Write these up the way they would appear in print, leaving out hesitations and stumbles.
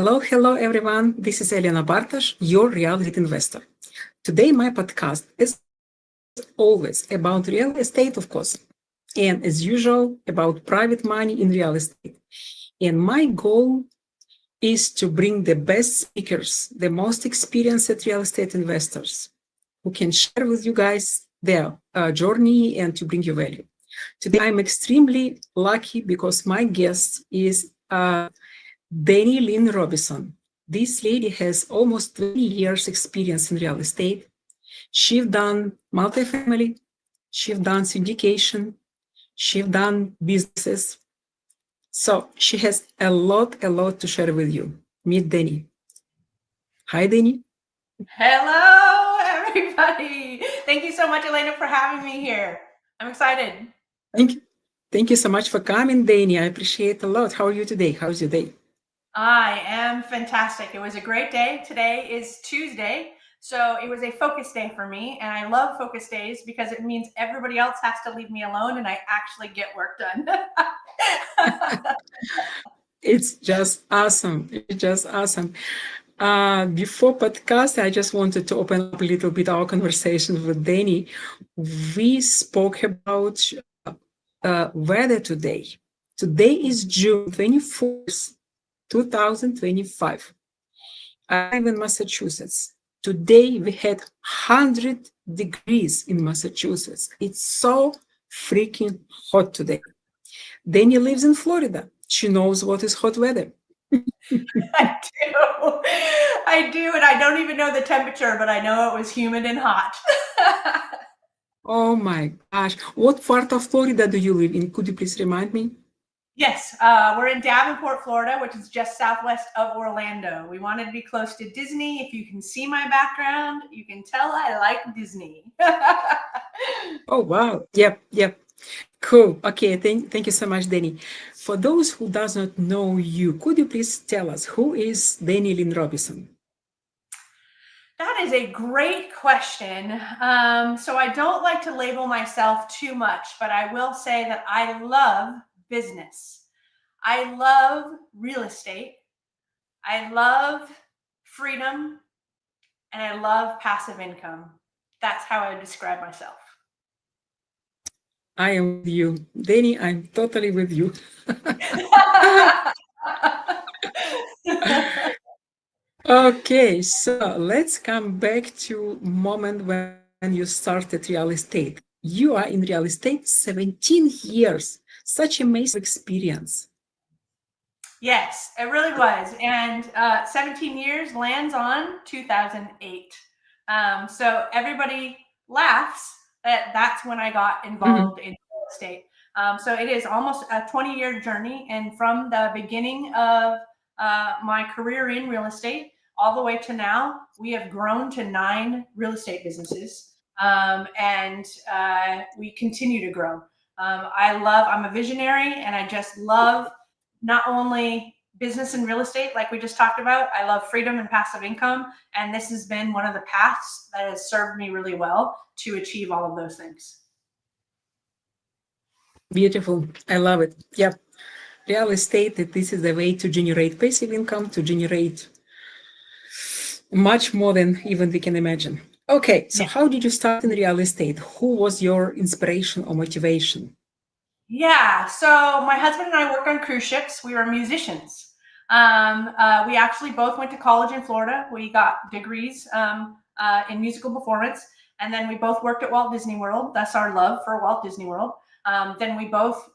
Hello, everyone. This is Elena Bartash, your real estate investor. Today, my podcast is always about real estate, of course, and as usual, about private money in real estate. And my goal is to bring the best speakers, the most experienced real estate investors who can share with you guys their journey and to bring you value. Today, I'm extremely lucky because my guest is Dani Lynn Robison. This lady has almost 20 years experience in real estate. She's done multifamily, she's done syndication, she's done businesses. So she has a lot to share with you. Meet Dani. Hi, Dani. Hello, everybody. Thank you so much, Elena, for having me here. I'm excited. Thank you. Thank you so much for coming, Dani. I appreciate it a lot. How are you today? How's your day? I am fantastic. It was a great day. Today is Tuesday, so it was a focus day for me, and I love focus days because it means everybody else has to leave me alone and I actually get work done. It's just awesome. It's just awesome. Before podcast, I just wanted to open up a little bit our conversation with Dani. We spoke about weather today. Today is June 24th, 2025. I live in Massachusetts. Today we had 100 degrees in Massachusetts. It's so freaking hot today. Dani lives in Florida. She knows what is hot weather. I do, and I don't even know the temperature, but I know it was humid and hot. Oh my gosh. What part of Florida do you live in? Could you please remind me? Yes, we're in Davenport, Florida, which is just southwest of Orlando. We wanted to be close to Disney. If you can see my background, you can tell I like Disney. Oh, wow. Yep. Cool. Okay, thank you so much, Dani. For those who does not know you, could you please tell us who is Dani Lynn Robison? That is a great question. So I don't like to label myself too much, but I will say that I love business. I love real estate. I love freedom, and I love passive income. That's how I describe myself. I am with you. Dani, I'm totally with you. Okay, so let's come back to moment when you started real estate. You are in real estate 17 years. Such amazing experience. Yes, it really was. And 17 years lands on 2008. So everybody laughs that that's when I got involved in real estate. So it is almost a 20-year journey. And from the beginning of my career in real estate all the way to now, we have grown to 9 real estate businesses. And we continue to grow. I'm a visionary, and I just love not only business and real estate, like we just talked about. I love freedom and passive income. And this has been one of the paths that has served me really well to achieve all of those things. Beautiful. I love it. Yep. Real estate, this is the way to generate passive income, to generate much more than even we can imagine. Okay, so how did you start in real estate? Who was your inspiration or motivation? Yeah, so my husband and I worked on cruise ships. We were musicians. We actually both went to college in Florida. We got degrees in musical performance, and then we both worked at Walt Disney World. That's our love for Walt Disney World. Then we both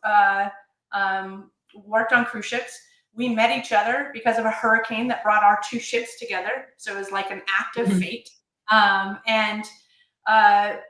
worked on cruise ships. We met each other because of a hurricane that brought our 2 ships together. So it was like an act of fate. And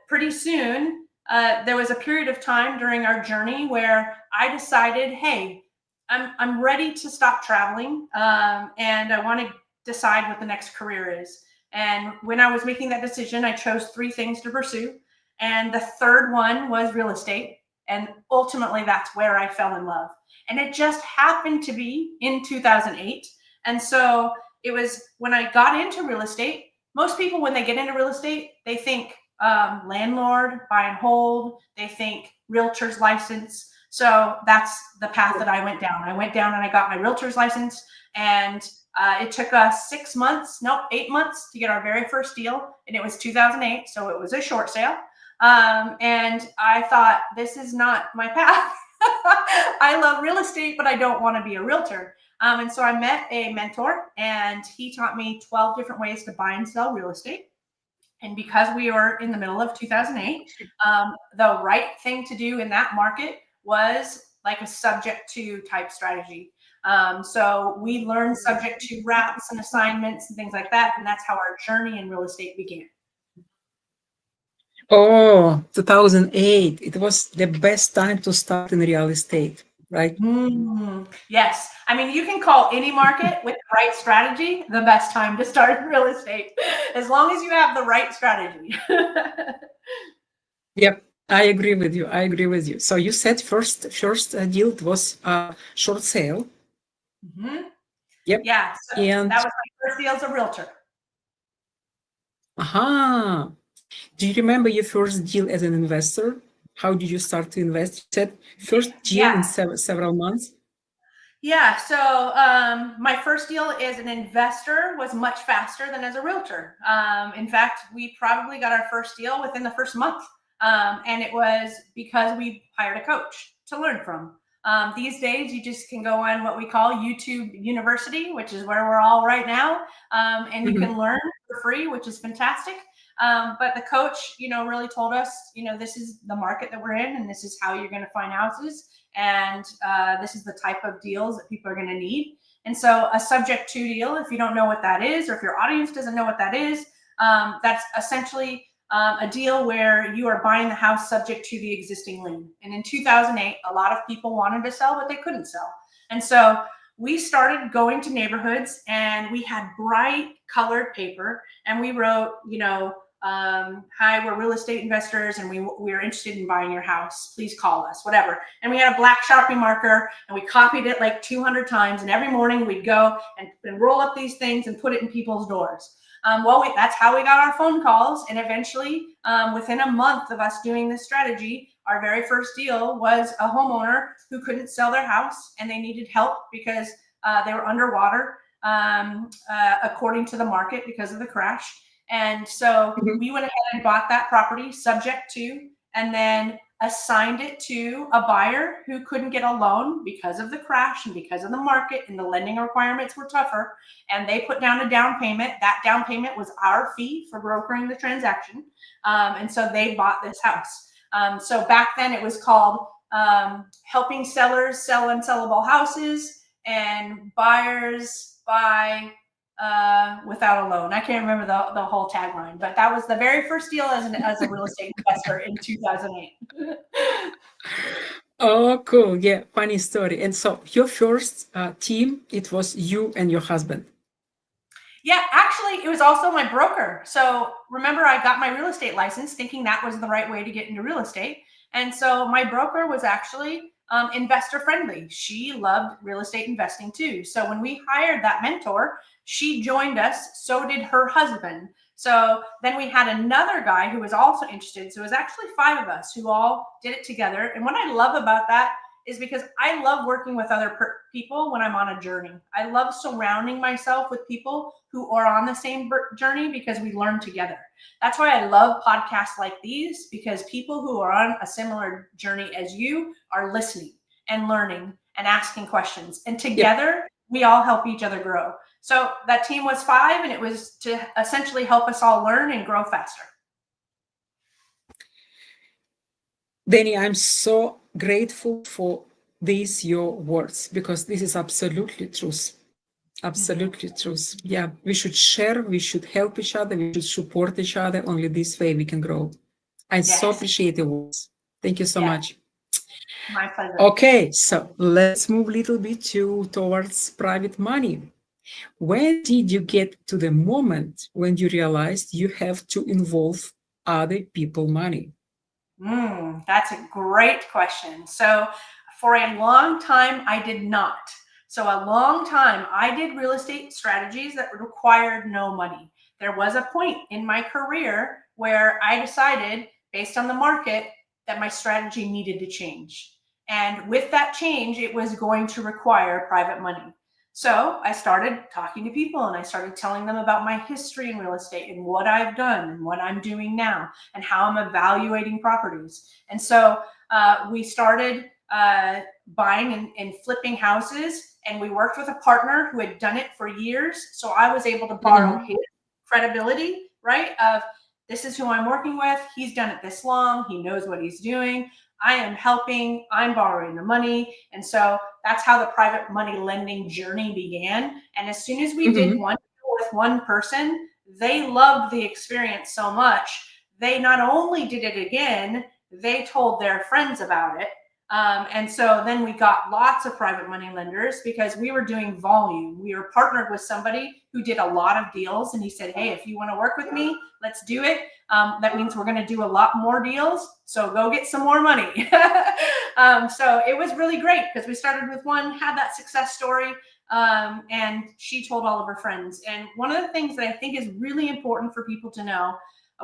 pretty soon, there was a period of time during our journey where I decided, hey, I'm ready to stop traveling, and I want to decide what the next career is. And when I was making that decision, I chose 3 things to pursue. And the third one was real estate. And ultimately, that's where I fell in love. And it just happened to be in 2008. And so it was when I got into real estate. Most people, when they get into real estate, they think landlord, buy and hold. They think realtor's license. So that's the path that I went down. I went down and I got my realtor's license, and It took us 8 months to get our very first deal, and it was 2008, so it was a short sale. And I thought, this is not my path. I love real estate, but I don't want to be a realtor. And so I met a mentor, and he taught me 12 different ways to buy and sell real estate. And because we were in the middle of 2008, the right thing to do in that market was like a subject to type strategy. So we learned subject to wraps and assignments and things like that. And that's how our journey in real estate began. Oh, 2008. It was the best time to start in real estate, right? Yes. I mean, you can call any market with the right strategy the best time to start in real estate, as long as you have the right strategy. Yep, I agree with you. I agree with you. So you said first deal was a short sale. Yep. Yeah. So And that was my first deal as a realtor. aha. Do you remember your first deal as an investor? How did you start to invest? You said first deal in several months. Yeah, so my first deal as an investor was much faster than as a realtor. In fact, we probably got our first deal within the first month. And it was because we hired a coach to learn from. These days, you just can go on what we call YouTube University, which is where we're all right now. And you can learn for free, which is fantastic. But the coach, really told us, this is the market that we're in, and this is how you're going to find houses. And this is the type of deals that people are going to need. And so a subject to deal, if you don't know what that is, or if your audience doesn't know what that is, that's essentially a deal where you are buying the house subject to the existing lien. And in 2008, a lot of people wanted to sell, but they couldn't sell. And so we started going to neighborhoods, and we had bright colored paper, and we wrote, hi, we're real estate investors, and we're interested in buying your house. Please call us, whatever. And we had a black Sharpie marker, and we copied it like 200 times. And every morning we'd go and roll up these things and put it in people's doors. That's how we got our phone calls. And eventually, within a month of us doing this strategy, our very first deal was a homeowner who couldn't sell their house, and they needed help because they were underwater, according to the market, because of the crash. And so we went ahead and bought that property subject to, and then assigned it to a buyer who couldn't get a loan because of the crash and because of the market, and the lending requirements were tougher. And they put down a down payment. That down payment was our fee for brokering the transaction. And so they bought this house. So back then it was called helping sellers sell unsellable houses, and buyers buy without a loan. I can't remember the whole tagline, but that was the very first deal as a real estate investor in 2008. Oh, cool. Yeah, funny story. And so your first team, it was you and your husband. Yeah, actually, it was also my broker. So remember, I got my real estate license thinking that was the right way to get into real estate. And so my broker was actually investor friendly. She loved real estate investing too. So when we hired that mentor, she joined us. So did her husband. So then we had another guy who was also interested. So it was actually 5 of us who all did it together. And what I love about that is because I love working with other people when I'm on a journey. I love surrounding myself with people who are on the same journey, because we learn together. That's why I love podcasts like these, because people who are on a similar journey as you are listening and learning and asking questions. And together, we all help each other grow. So that team was 5, and it was to essentially help us all learn and grow faster. Dani, I'm so grateful for these, your words, because this is absolutely truth. Absolutely truth. Yeah, we should share, we should help each other, we should support each other. Only this way we can grow. I so appreciate the words. Thank you so much. My pleasure. Okay, so let's move a little bit towards private money. When did you get to the moment when you realized you have to involve other people's money? That's a great question. So for a long time, I did not. So a long time, I did real estate strategies that required no money. There was a point in my career where I decided, based on the market, that my strategy needed to change. And with that change, it was going to require private money. So I started talking to people and I started telling them about my history in real estate and what I've done and what I'm doing now and how I'm evaluating properties. And so we started buying and flipping houses, and we worked with a partner who had done it for years. So I was able to borrow his credibility, right? Of this is who I'm working with. He's done it this long. He knows what he's doing. I am helping. I'm borrowing the money. And so that's how the private money lending journey began. And as soon as we did one deal with one person, they loved the experience so much. They not only did it again, they told their friends about it. And so then we got lots of private money lenders because we were doing volume. We were partnered with somebody who did a lot of deals, and he said, hey, if you want to work with me, let's do it. That means we're going to do a lot more deals. So go get some more money. So it was really great because we started with one, had that success story, and she told all of her friends. And one of the things that I think is really important for people to know,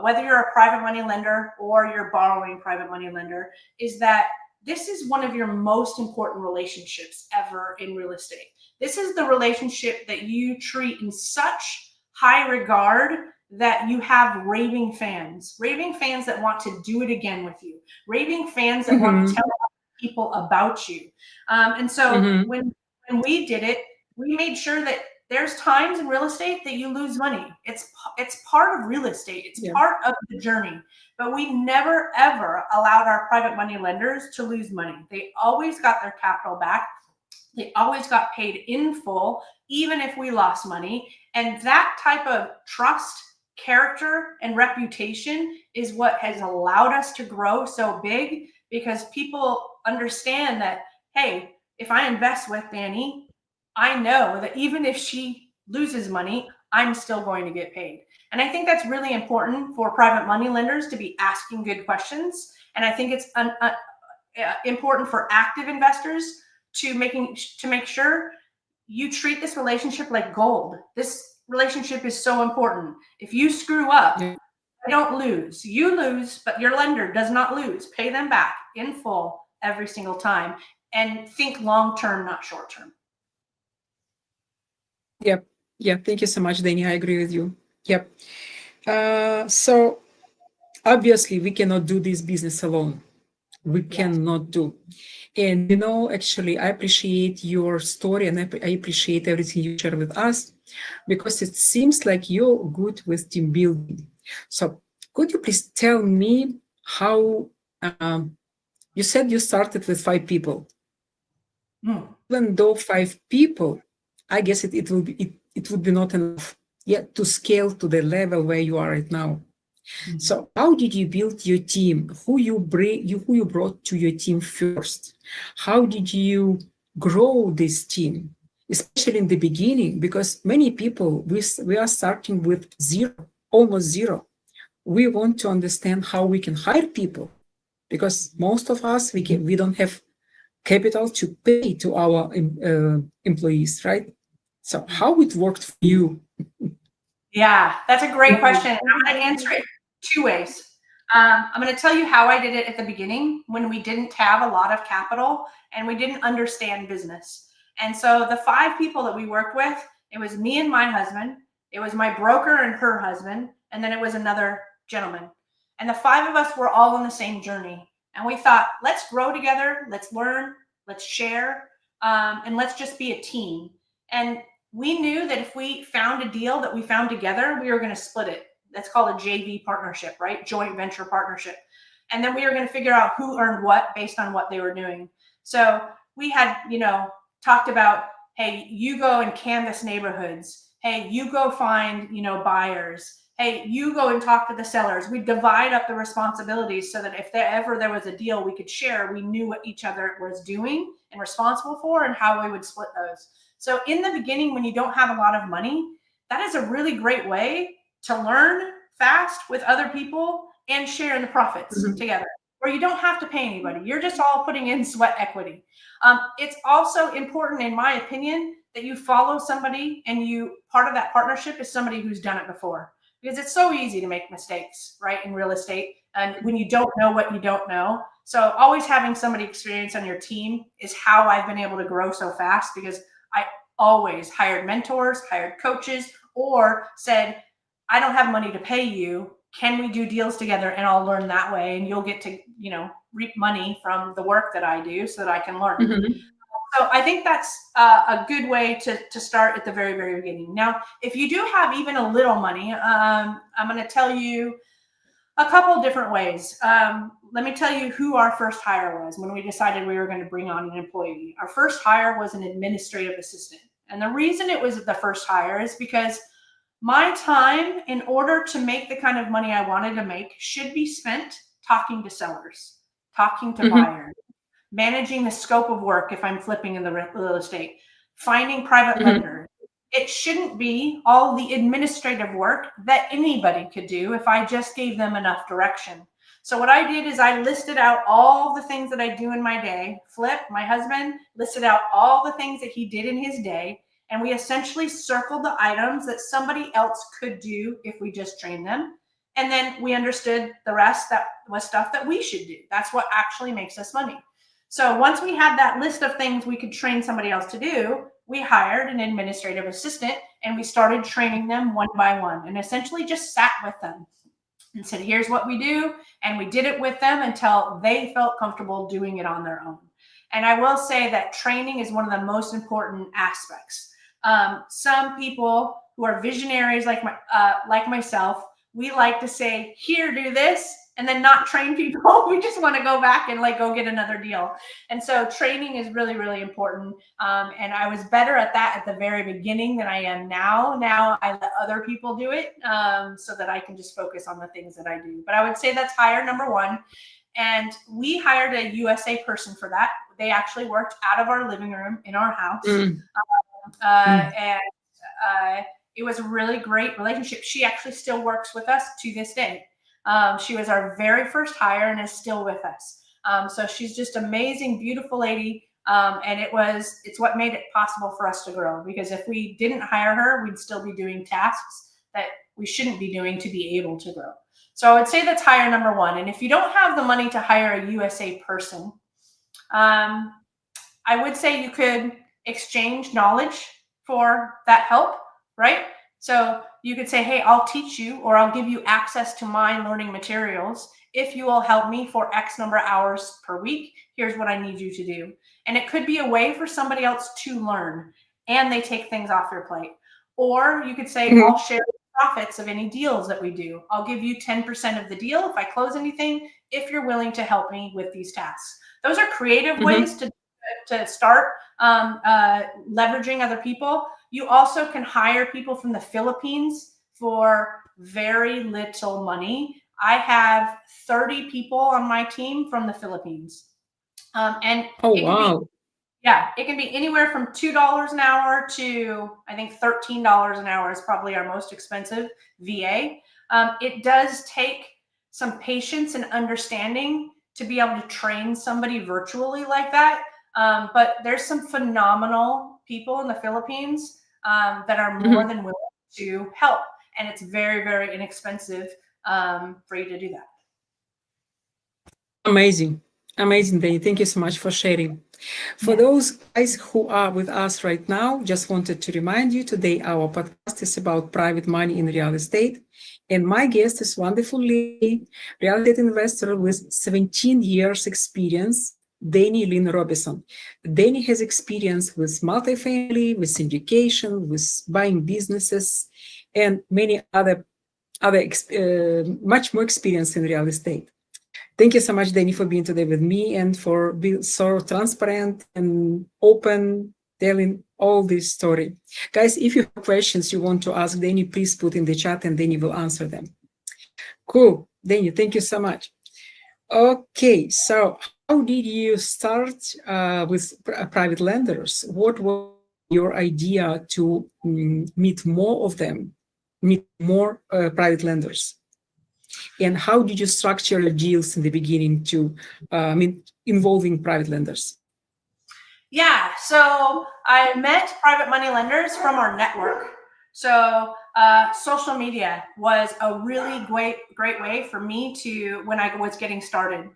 whether you're a private money lender or you're borrowing private money lender, is that this is one of your most important relationships ever in real estate. This is the relationship that you treat in such high regard that you have raving fans that want to do it again with you, raving fans that want to tell people about you. And so when we did it, we made sure that there's times in real estate that you lose money. It's part of real estate. It's part of the journey. But we never, ever allowed our private money lenders to lose money. They always got their capital back. They always got paid in full, even if we lost money. And that type of trust, character, and reputation is what has allowed us to grow so big, because people understand that, hey, if I invest with Dani, I know that even if she loses money, I'm still going to get paid. And I think that's really important for private money lenders to be asking good questions. And I think it's important for active investors to make sure you treat this relationship like gold. This relationship is so important. If you screw up, I don't lose. You lose, but your lender does not lose. Pay them back in full every single time. And think long-term, not short-term. Yep. Yeah. Thank you so much, Dani. I agree with you. Yep. So obviously we cannot do this business alone. We cannot do. And, actually, I appreciate your story, and I appreciate everything you share with us, because it seems like you're good with team building. So could you please tell me how, you said you started with 5 people. Even though 5 people, I guess it would be not enough yet to scale to the level where you are right now. So how did you build your team? Who you brought to your team first? How did you grow this team, especially in the beginning? Because many people, we are starting with almost zero. We want to understand how we can hire people, because most of us, we don't have capital to pay to our employees, right? So how it worked for you? Yeah, that's a great question. I'm going to answer it 2 ways. I'm going to tell you how I did it at the beginning, when we didn't have a lot of capital and we didn't understand business. And so the 5 people that we worked with, it was me and my husband, it was my broker and her husband, and then it was another gentleman. And the 5 of us were all on the same journey. And we thought, let's grow together, let's learn, let's share, and let's just be a team. And we knew that if we found a deal that we found together, we were going to split it. That's called a JV partnership, right? Joint venture partnership. And then we were going to figure out who earned what based on what they were doing. So we had, talked about, hey, you go and canvass neighborhoods. Hey, you go find, buyers. Hey, you go and talk to the sellers. We divide up the responsibilities so that if there was a deal we could share, we knew what each other was doing and responsible for and how we would split those. So in the beginning, when you don't have a lot of money, that is a really great way to learn fast with other people and share in the profits together, where you don't have to pay anybody. You're just all putting in sweat equity. It's also important, in my opinion, that you follow somebody and part of that partnership is somebody who's done it before, because it's so easy to make mistakes, right, in real estate. And when you don't know what you don't know. So always having somebody experienced on your team is how I've been able to grow so fast, because always hired mentors, hired coaches, or said, I don't have money to pay you. Can we do deals together and I'll learn that way and you'll get to, reap money from the work that I do so that I can learn. Mhm. So I think that's a good way to start at the very, very beginning. Now, if you do have even a little money, I'm going to tell you a couple different ways. Let me tell you who our first hire was when we decided we were going to bring on an employee. Our first hire was an administrative assistant. And the reason it was the first hire is because my time, in order to make the kind of money I wanted to make, should be spent talking to sellers, talking to Mhm. buyers, managing the scope of work if I'm flipping in the real estate, finding private Mhm. lenders. It shouldn't be all the administrative work that anybody could do if I just gave them enough direction. So what I did is I listed out all the things that I do in my day. Flip, my husband, listed out all the things that he did in his day. And we essentially circled the items that somebody else could do if we just trained them. And then we understood the rest that was stuff that we should do. That's what actually makes us money. So once we had that list of things we could train somebody else to do, we hired an administrative assistant and we started training them one by one and essentially just sat with them and said, here's what we do. And we did it with them until they felt comfortable doing it on their own. And I will say that training is one of the most important aspects. Some people who are visionaries like myself, we like to say, here, do this, and then not train people. We just want to go back and go get another deal. And so training is really, really important. And I was better at that at the very beginning than I am now. Now I let other people do it so that I can just focus on the things that I do. But I would say that's hire number one. And we hired a USA person for that. They actually worked out of our living room in our house. Mm. And it was a really great relationship. She actually still works with us to this day. She was our very first hire and is still with us. So she's just amazing, beautiful lady. And it's what made it possible for us to grow, because if we didn't hire her, we'd still be doing tasks that we shouldn't be doing to be able to grow. So I would say that's hire number one. And if you don't have the money to hire a USA person, I would say you could exchange knowledge for that help, right? So you could say, hey, I'll teach you, or I'll give you access to my learning materials if you will help me for X number of hours per week. Here's what I need you to do. And it could be a way for somebody else to learn and they take things off your plate. Or you could say, Mhm. I'll share the profits of any deals that we do. I'll give you 10% of the deal if I close anything, if you're willing to help me with these tasks. Those are creative Mhm. ways to start leveraging other people. You also can hire people from the Philippines for very little money. I have 30 people on my team from the Philippines. And Oh, it can be, wow. it can be anywhere from $2 an hour to, I think, $13 an hour is probably our most expensive VA. It does take some patience and understanding to be able to train somebody virtually like that. But there's some phenomenal people in the Philippines that are more Mhm. than willing to help. And it's very, very inexpensive for you to do that. Amazing. Amazing, Dani. Thank you so much for sharing. For those guys who are with us right now, just wanted to remind you today our podcast is about private money in real estate. And my guest is wonderful lady, real estate investor with 17 years experience, Dani Lynn Robison. Dani has experience with multifamily, with syndication, with buying businesses, and many other much more experience in real estate. Thank you so much, Dani, for being today with me and for being so transparent and open, telling all this story. Guys, if you have questions you want to ask Dani, please put in the chat and Dani will answer them. Cool. Dani, thank you so much. Okay, so how did you start with private lenders? What was your idea to meet more of them, meet more private lenders? And how did you structure your deals in the beginning to, involving private lenders? Yeah, so I met private money lenders from our network. So social media was a really great way for me to, when I was getting started.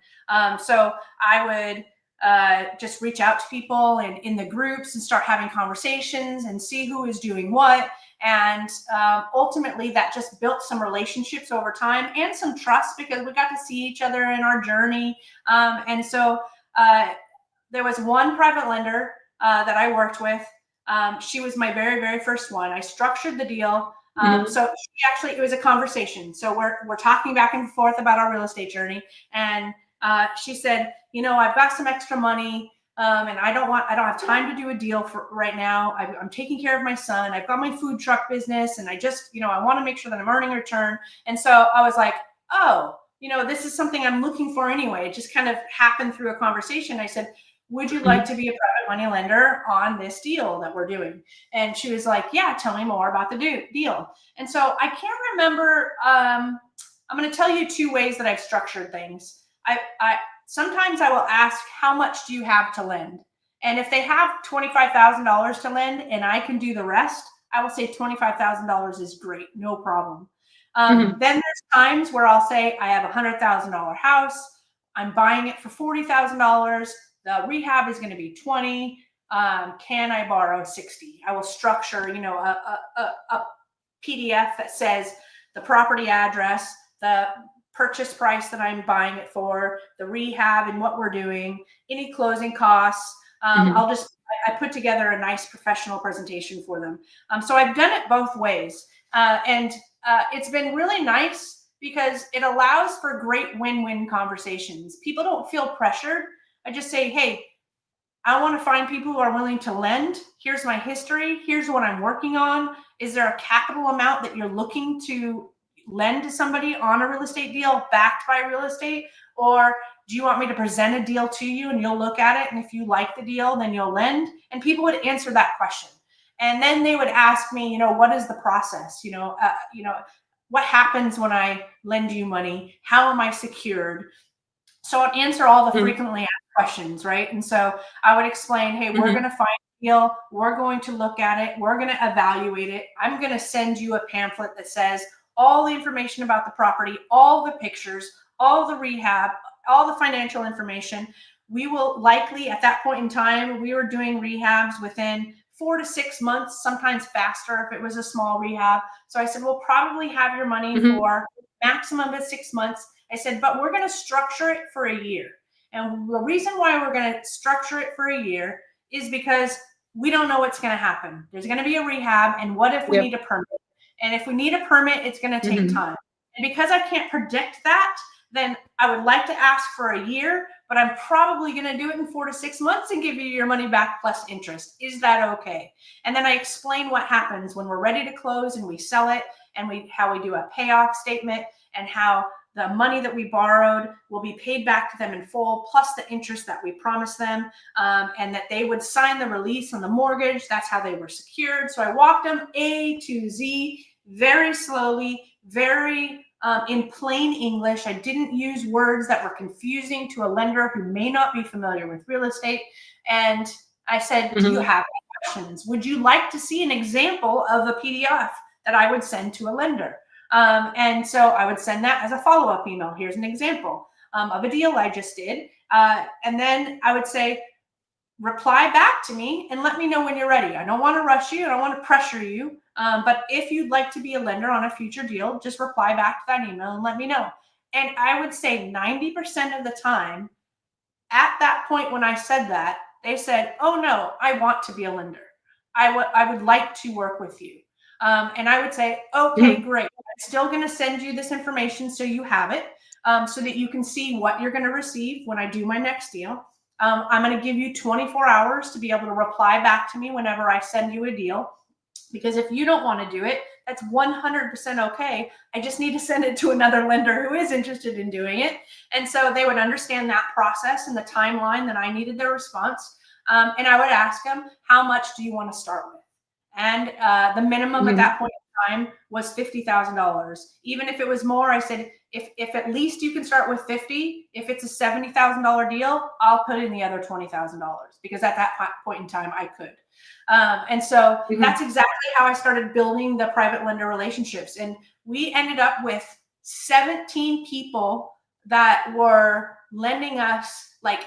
So I would just reach out to people and in the groups and start having conversations and see who is doing what. And ultimately, that just built some relationships over time and some trust because we got to see each other in our journey. And so there was one private lender that I worked with. She was my very, very first one. I structured the deal. So she actually, it was a conversation. So we're talking back and forth about our real estate journey. And she said, you know, I've got some extra money. And I don't have time to do a deal for right now. I'm taking care of my son. I've got my food truck business and I just, you know, I want to make sure that I'm earning a return. And so I was like, oh, you know, this is something I'm looking for anyway. It just kind of happened through a conversation. I said, would you like to be a private money lender on this deal that we're doing? And she was like, yeah, tell me more about the deal. And so I can't remember. I'm going to tell you two ways that I've structured things. Sometimes I will ask, how much do you have to lend? And if they have $25,000 to lend and I can do the rest, I will say $25,000 is great, no problem. Then there's times where I'll say, I have a $100,000 house. I'm buying it for $40,000. The rehab is going to be 20. Can I borrow 60? I will structure, you know, a PDF that says the property address, the purchase price that I'm buying it for, the rehab and what we're doing, any closing costs. I put together a nice professional presentation for them. So I've done it both ways. And it's been really nice because it allows for great win-win conversations. People don't feel pressured. I just say, hey, I want to find people who are willing to lend. Here's my history. Here's what I'm working on. Is there a capital amount that you're looking to lend to somebody on a real estate deal backed by real estate? Or do you want me to present a deal to you and you'll look at it? And if you like the deal, then you'll lend. And people would answer that question. And then they would ask me, you know, what is the process? You know, what happens when I lend you money? How am I secured? So I'd answer all the frequently asked questions, right? And so I would explain, hey, we're going to find a deal. We're going to look at it. We're going to evaluate it. I'm going to send you a pamphlet that says all the information about the property, all the pictures, all the rehab, all the financial information. We will likely, at that point in time, we were doing rehabs within 4 to 6 months, sometimes faster if it was a small rehab. So I said, we'll probably have your money for maximum of 6 months. I said, but we're going to structure it for a year. And the reason why we're going to structure it for a year is because we don't know what's going to happen. There's going to be a rehab. And what if we need a permit? And if we need a permit, it's going to take time. And because I can't predict that, then I would like to ask for a year, but I'm probably going to do it in 4 to 6 months and give you your money back plus interest. Is that okay? And then I explain what happens when we're ready to close and we sell it, and how we do a payoff statement, and how the money that we borrowed will be paid back to them in full, plus the interest that we promised them, and that they would sign the release on the mortgage. That's how they were secured. So I walked them A to Z, very slowly, very in plain English. I didn't use words that were confusing to a lender who may not be familiar with real estate. And I said, do you have any questions? Would you like to see an example of a PDF that I would send to a lender? And so I would send that as a follow-up email. Here's an example of a deal I just did. And then I would say, reply back to me and let me know when you're ready. I don't want to rush you. I don't want to pressure you. But if you'd like to be a lender on a future deal, just reply back to that email and let me know. And I would say 90% of the time, at that point when I said that, they said, oh no, I want to be a lender. I would like to work with you. And I would say, okay, great. I'm still going to send you this information so you have it, so that you can see what you're going to receive when I do my next deal. I'm going to give you 24 hours to be able to reply back to me whenever I send you a deal. Because if you don't want to do it, that's 100% okay. I just need to send it to another lender who is interested in doing it. And so they would understand that process and the timeline that I needed their response. And I would ask them, how much do you want to start with? And the minimum at that point in time was $50,000. Even if it was more, I said, if at least you can start with 50, if it's a $70,000 deal, I'll put in the other $20,000, because at that point in time I could. And so that's exactly how I started building the private lender relationships. And we ended up with 17 people that were lending us like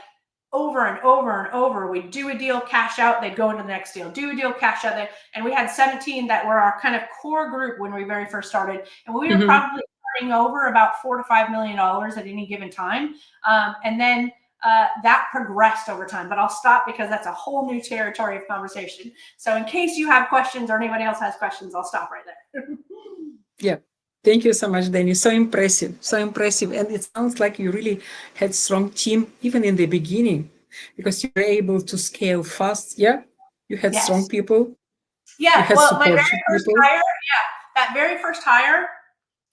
over and over and over. We'd do a deal, cash out, they'd go into the next deal, do a deal, cash out. And we had 17 that were our kind of core group when we very first started. And we were probably turning over about $4 to $5 million at any given time. And then that progressed over time. But I'll stop because that's a whole new territory of conversation. So in case you have questions or anybody else has questions, I'll stop right there. Yeah. Thank you so much, Dani. So impressive, so impressive. And it sounds like you really had strong team even in the beginning, because you were able to scale fast. Yeah, you had strong people. Yeah, well, my very first hire, that very first hire,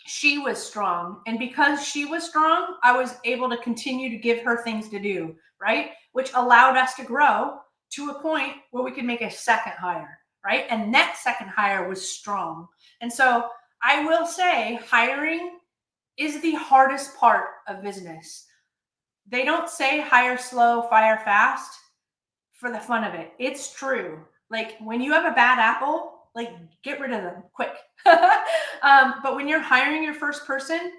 she was strong. And because she was strong, I was able to continue to give her things to do, right? Which allowed us to grow to a point where we could make a second hire, right? And that second hire was strong. And so I will say hiring is the hardest part of business. They don't say hire slow, fire fast for the fun of it. It's true. Like when you have a bad apple, like get rid of them quick. But when you're hiring your first person,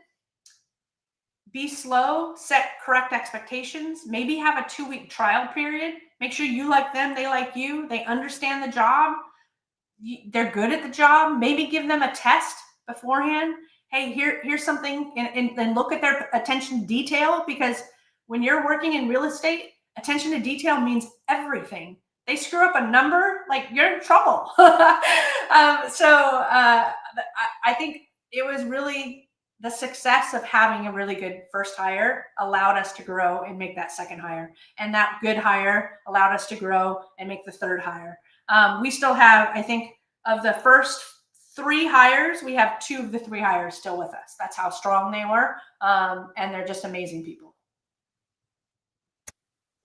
be slow, set correct expectations, maybe have a 2-week trial period. Make sure you like them, they like you, they understand the job, they're good at the job. Maybe give them a test beforehand. Hey, here's something, and look at their attention to detail, because when you're working in real estate, attention to detail means everything. They screw up a number, like you're in trouble. I think it was really the success of having a really good first hire allowed us to grow and make that second hire. And that good hire allowed us to grow and make the third hire. We still have, I think, of the first 3 hires, we have 2 of the 3 hires still with us. That's how strong they were. And they're just amazing people.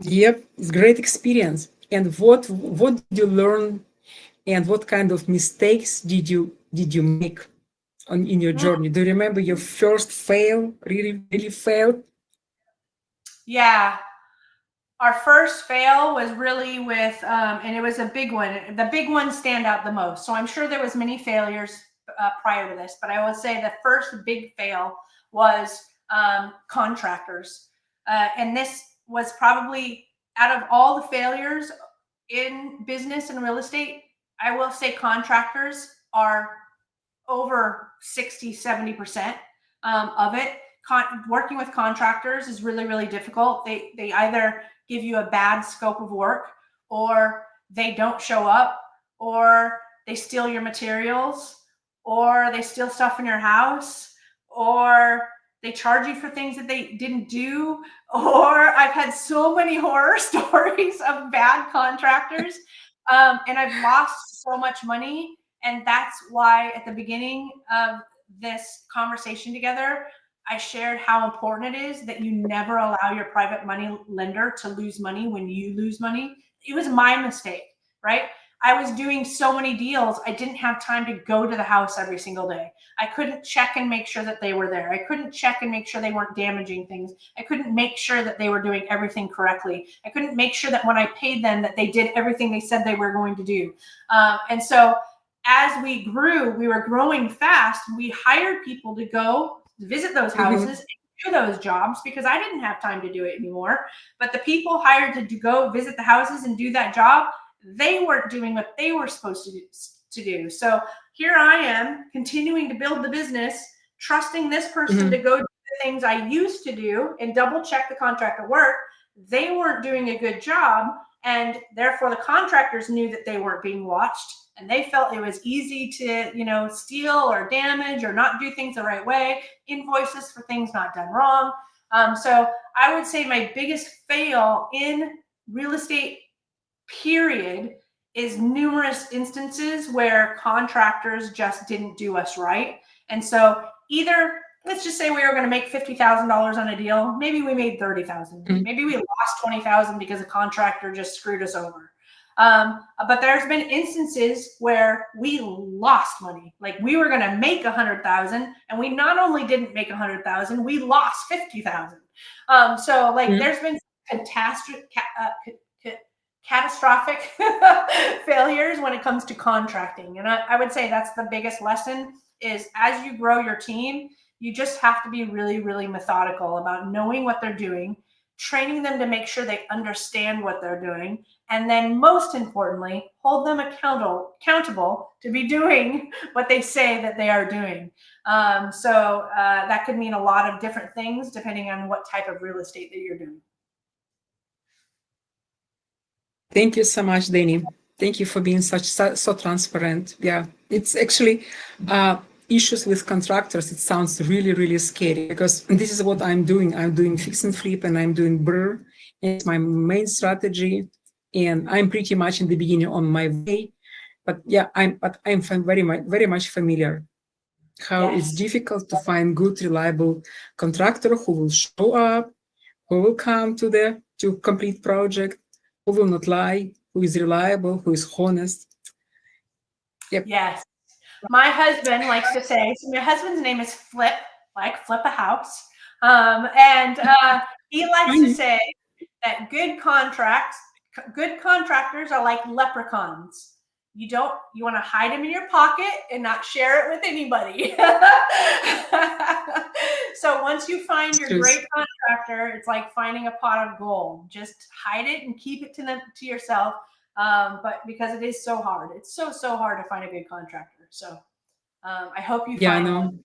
Yep, it's great experience. And what did you learn, and what kind of mistakes did you make in your journey? Do you remember your first fail, really failed? Yeah. Our first fail was really with, and it was a big one. The big ones stand out the most. So I'm sure there was many failures prior to this, but I will say the first big fail was contractors. And this was probably, out of all the failures in business and real estate, I will say contractors are over 60, 70% of it. Working with contractors is really, really difficult. They either give you a bad scope of work, or they don't show up, or they steal your materials, or they steal stuff in your house, or they charge you for things that they didn't do. Or I've had so many horror stories of bad contractors, and I've lost so much money. And that's why at the beginning of this conversation together, I shared how important it is that you never allow your private money lender to lose money when you lose money. It was my mistake, right? I was doing so many deals, I didn't have time to go to the house every single day. I couldn't check and make sure that they were there. I couldn't check and make sure they weren't damaging things. I couldn't make sure that they were doing everything correctly. I couldn't make sure that when I paid them that they did everything they said they were going to do. And so as we grew, we were growing fast. We hired people to go visit those houses and do those jobs because I didn't have time to do it anymore. But the people hired to go visit the houses and do that job, they weren't doing what they were supposed to do. So here I am continuing to build the business, trusting this person to go do the things I used to do and double check the contractor work. They weren't doing a good job, and therefore the contractors knew that they weren't being watched, and they felt it was easy to, steal or damage or not do things the right way, invoices for things not done wrong. So I would say my biggest fail in real estate, period, is numerous instances where contractors just didn't do us right. And so either, let's just say we were going to make $50,000 on a deal. Maybe we made $30,000. Maybe we lost $20,000 because a contractor just screwed us over. But there's been instances where we lost money. Like we were going to make $100,000, and we not only didn't make $100,000, we lost $50,000. So there's been catastrophic failures when it comes to contracting. And I would say that's the biggest lesson is as you grow your team, you just have to be really, really methodical about knowing what they're doing, training them to make sure they understand what they're doing, and then most importantly, hold them accountable to be doing what they say that they are doing. So that could mean a lot of different things depending on what type of real estate that you're doing. Thank you so much, Dani. Thank you for being so transparent. Yeah, it's actually issues with contractors. It sounds really, really scary because this is what I'm doing. I'm doing fix and flip, and I'm doing BRRRR. It's my main strategy, and I'm pretty much in the beginning on my way. But yeah, I'm very much familiar how Yes. it's difficult to find good, reliable contractor who will show up, who will come to complete project, who will not lie, who is reliable, who is honest. Yep. Yes. My husband likes to say, so my husband's name is Flip, like flip a house. And he likes to say that good contractors are like leprechauns. You want to hide them in your pocket and not share it with anybody. So once you find your great contractor, it's like finding a pot of gold. Just hide it and keep it to yourself. But because it is so hard, it's so hard to find a good contractor. So I hope you find one.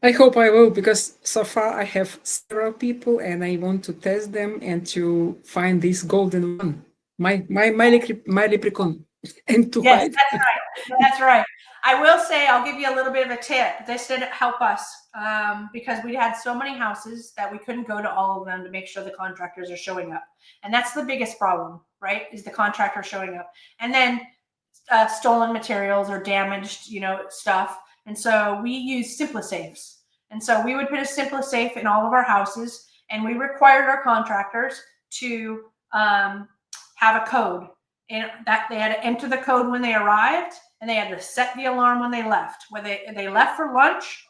I hope I will, because so far I have several people and I want to test them and to find this golden one, my leprechaun, and to hide. That's right. That's right. I will say, I'll give you a little bit of a tip. This didn't help us because we had so many houses that we couldn't go to all of them to make sure the contractors are showing up. And that's the biggest problem, right? Is the contractor showing up. And then stolen materials or damaged, stuff. And so we use SimpliSafes. And so we would put a SimpliSafe in all of our houses, and we required our contractors to have a code, and that they had to enter the code when they arrived, and they had to set the alarm when they left. Whether they left for lunch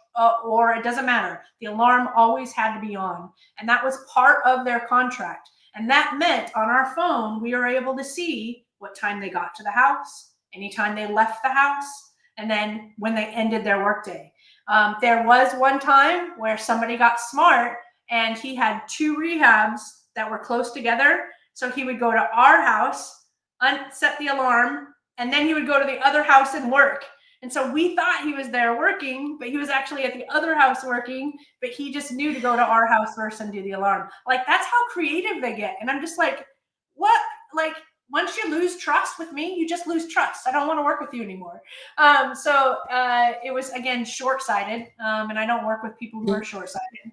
or it doesn't matter, the alarm always had to be on, and that was part of their contract. And that meant on our phone we were able to see what time they got to the house, anytime they left the house, and then when they ended their workday. There was one time where somebody got smart and he had 2 rehabs that were close together. So he would go to our house, set the alarm, and then he would go to the other house and work. And so we thought he was there working, but he was actually at the other house working, but he just knew to go to our house first and do the alarm. Like, that's how creative they get. And I'm just like, what? Like, once you lose trust with me, you just lose trust. I don't want to work with you anymore. So it was, again, short-sighted. And I don't work with people who are short-sighted.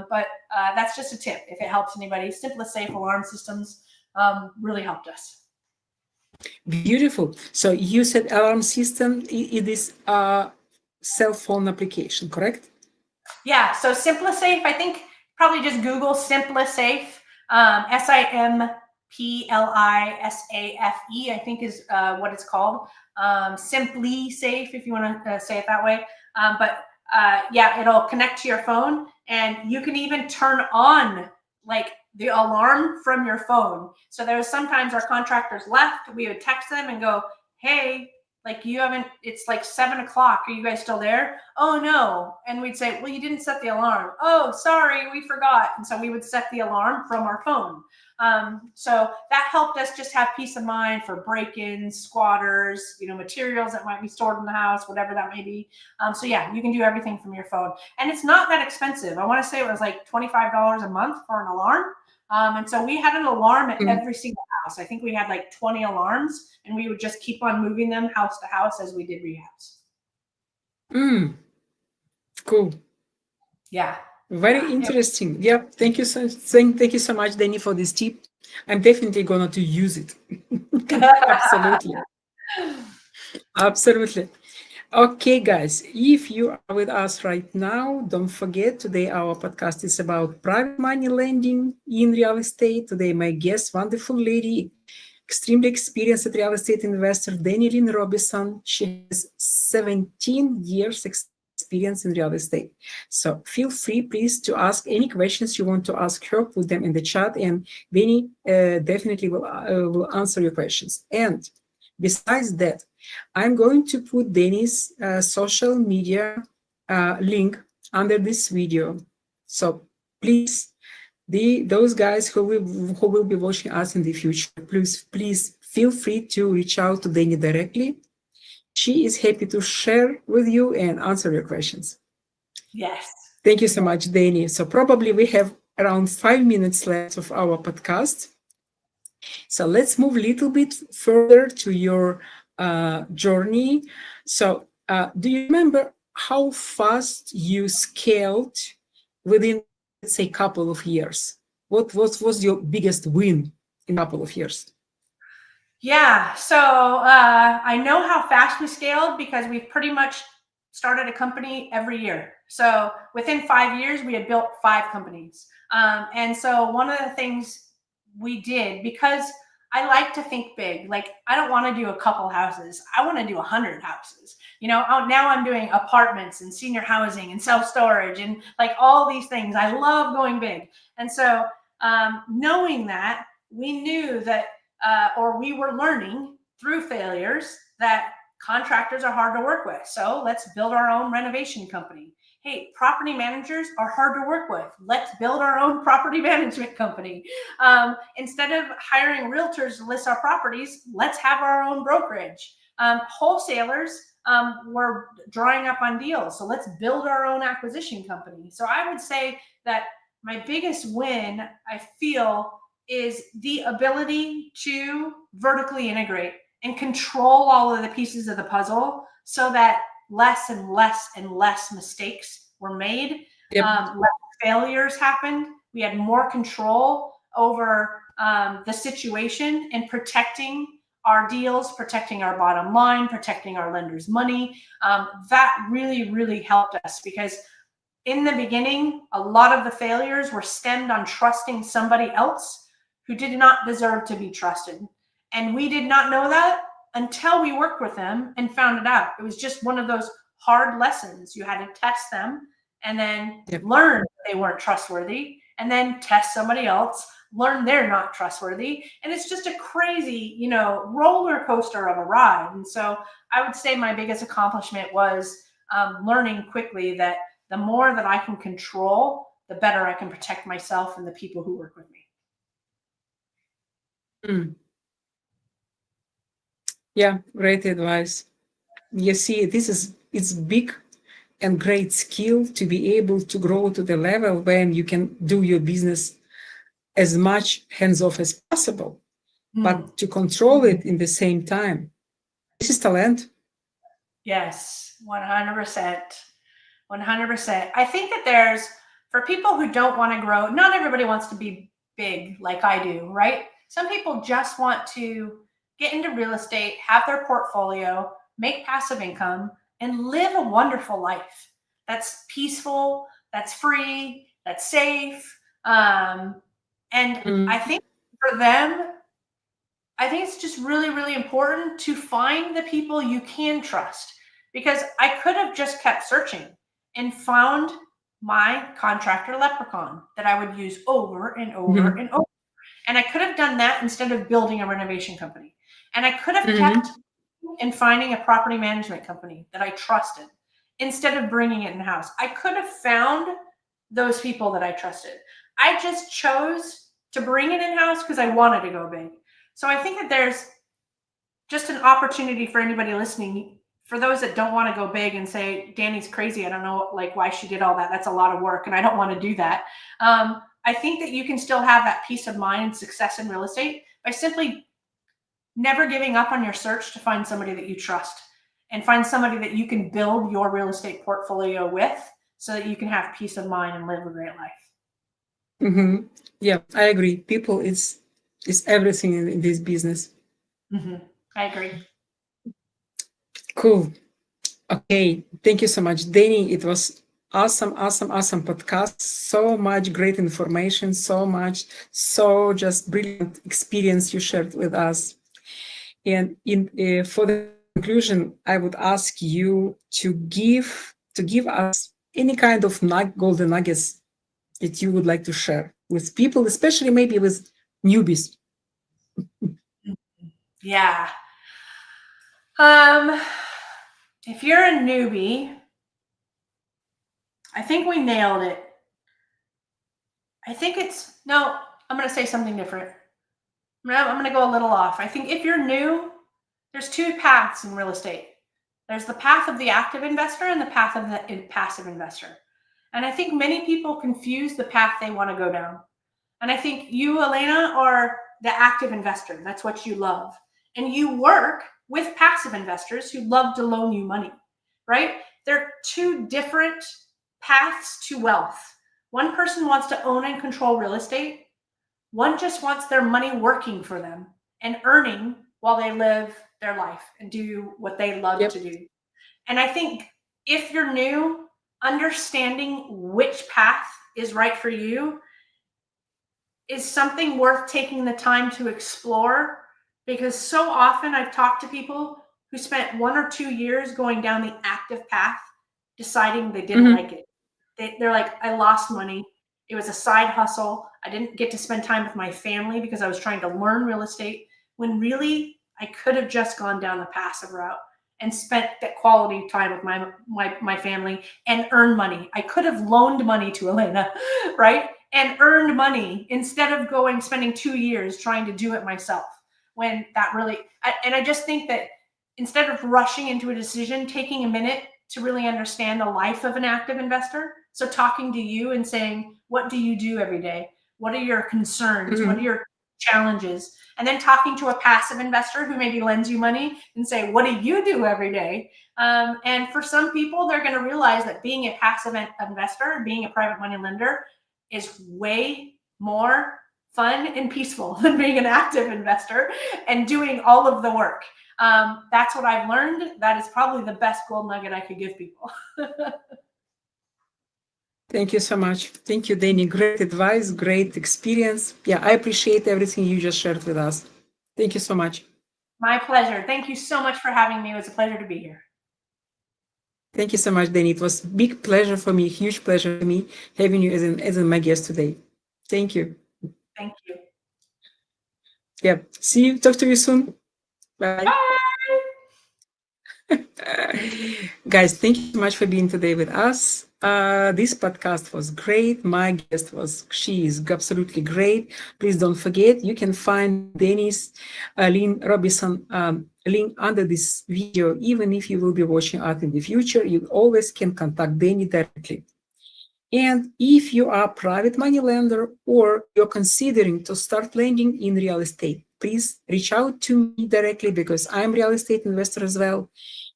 But that's just a tip if it helps anybody. SimpliSafe alarm systems really helped us. Beautiful. So you said alarm system, it is a cell phone application, correct? Yeah. So SimpliSafe, I think probably just Google SimpliSafe, SimpliSafe, I think is what it's called. SimpliSafe, if you want to say it that way. But yeah, it'll connect to your phone, and you can even turn on like the alarm from your phone. So there was sometimes our contractors left, we would text them and go, hey, like it's like 7 o'clock. Are you guys still there? Oh no. And we'd say, well, you didn't set the alarm. Oh, sorry, we forgot. And so we would set the alarm from our phone. So that helped us just have peace of mind for break-ins, squatters, materials that might be stored in the house, whatever that may be. So yeah, you can do everything from your phone, and it's not that expensive. I want to say it was like $25 a month for an alarm. And so we had an alarm at every single house. I think we had like 20 alarms, and we would just keep on moving them house to house as we did rehabs. Cool. Yeah. Very interesting. Yeah. Thank you so much, Dani, for this tip. I'm definitely going to use it. Absolutely. Absolutely. Okay, guys, if you are with us right now, don't forget, today our podcast is about private money lending in real estate. Today, my guest, wonderful lady, extremely experienced real estate investor, Dani Lynn Robison. She has 17 years experience in real estate. So feel free, please, to ask any questions you want to ask her, put them in the chat, and Dani definitely will answer your questions. And besides that, I'm going to put Dani's social media link under this video. So please, those guys who will be watching us in the future, please feel free to reach out to Dani directly. She is happy to share with you and answer your questions. Yes. Thank you so much, Dani. So probably we have around 5 minutes left of our podcast. So let's move a little bit further to your journey. So do you remember how fast you scaled within, let's say, couple of years? What was your biggest win in a couple of years? Yeah, so I know how fast we scaled because we've pretty much started a company every year. So within 5 years, we had built 5 companies. And so one of the things we did, because I like to think big, like I don't want to do a couple houses. I want to do 100 houses. You know, now I'm doing apartments and senior housing and self-storage and like all these things. I love going big. And so knowing that, we knew that or we were learning through failures that contractors are hard to work with. So let's build our own renovation company. Hey, property managers are hard to work with. Let's build our own property management company. Instead of hiring realtors to list our properties, let's have our own brokerage. Wholesalers were drawing up on deals. So let's build our own acquisition company. So I would say that my biggest win, I feel, is the ability to vertically integrate and control all of the pieces of the puzzle so that less and less and less mistakes were made. Yep. Less failures happened. We had more control over the situation and protecting our deals, protecting our bottom line, protecting our lenders' money. That really, really helped us because in the beginning, a lot of the failures were stemmed on trusting somebody else who did not deserve to be trusted. And we did not know that until we worked with them and found it out. It was just one of those hard lessons. You had to test them and then learn they weren't trustworthy, and then test somebody else, learn they're not trustworthy. And it's just a crazy, you know, roller coaster of a ride. And so I would say my biggest accomplishment was learning quickly that the more that I can control, the better I can protect myself and the people who work with me. Yeah, great advice. You see, it's big and great skill to be able to grow to the level when you can do your business as much hands-off as possible, but to control it in the same time. This is talent. Yes, 100%. 100%. I think that there's, for people who don't want to grow, not everybody wants to be big like I do, right? Some people just want to get into real estate, have their portfolio, make passive income, and live a wonderful life that's peaceful, that's free, that's safe. And I think for them, I think it's just really, really important to find the people you can trust, because I could have just kept searching and found my contractor leprechaun that I would use over and over and over. And I could have done that instead of building a renovation company. And I could have kept and finding a property management company that I trusted instead of bringing it in-house. I could have found those people that I trusted. I just chose to bring it in-house because I wanted to go big. So I think that there's just an opportunity for anybody listening, for those that don't want to go big and say, Dani's crazy, I don't know like why she did all that. That's a lot of work and I don't want to do that. I think that you can still have that peace of mind and success in real estate by simply never giving up on your search to find somebody that you trust and find somebody that you can build your real estate portfolio with so that you can have peace of mind and live a great life. Yeah, I agree. People is everything in this business. I agree. Cool. Okay. Thank you so much, Dani. It was awesome podcast. So much great information, so just brilliant experience you shared with us. And for the conclusion, I would ask you to give us any kind of golden nuggets that you would like to share with people, especially maybe with newbies. Yeah. If you're a newbie, I think we nailed it. I think no, I'm going to say something different. I'm going to go a little off. I think if you're new, there's two paths in real estate. There's the path of the active investor and the path of the passive investor. And I think many people confuse the path they want to go down. And I think you, Elena, are the active investor. That's what you love. And you work with passive investors who love to loan you money, right? They're two different paths to wealth. One person wants to own and control real estate. One just wants their money working for them and earning while they live their life and do what they love to do. And I think if you're new, understanding which path is right for you is something worth taking the time to explore, because so often I've talked to people who spent 1 or 2 years going down the active path, deciding they didn't like it. They're like, I lost money. It was a side hustle. I didn't get to spend time with my family because I was trying to learn real estate, when really I could have just gone down the passive route and spent that quality time with my family and earned money. I could have loaned money to Elena, right? And earned money instead of spending 2 years trying to do it myself. When that really, and I just think that instead of rushing into a decision, taking a minute to really understand the life of an active investor. So talking to you and saying, what do you do every day? What are your concerns? What are your challenges? And then talking to a passive investor who maybe lends you money and say, what do you do every day? And for some people, they're going to realize that being a passive investor, being a private money lender, is way more fun and peaceful than being an active investor and doing all of the work. That's what I've learned. That is probably the best gold nugget I could give people. Thank you so much. Thank you, Dani. Great advice, great experience. Yeah, I appreciate everything you just shared with us. Thank you so much. My pleasure. Thank you so much for having me. It was a pleasure to be here. Thank you so much, Dani. It was a big pleasure for me, huge pleasure for me having you as my guest today. Thank you. Thank you. Yeah. See you. Talk to you soon. Bye. Bye. Guys, thank you so much for being today with us. This podcast was great. My guest she is absolutely great. Please don't forget, you can find Dani's Lynn Robison link under this video. Even if you will be watching art in the future, you always can contact Dani directly. And if you are a private money lender or you're considering to start lending in real estate, please reach out to me directly, because I'm a real estate investor as well.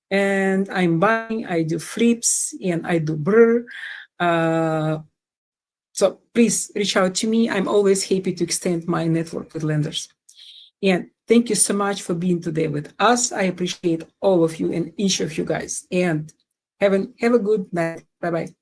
And I'm buying, I do flips, and I do BRRRR. So please reach out to me. I'm always happy to extend my network with lenders. And thank you so much for being today with us. I appreciate all of you and each of you guys. And have a good night. Bye-bye.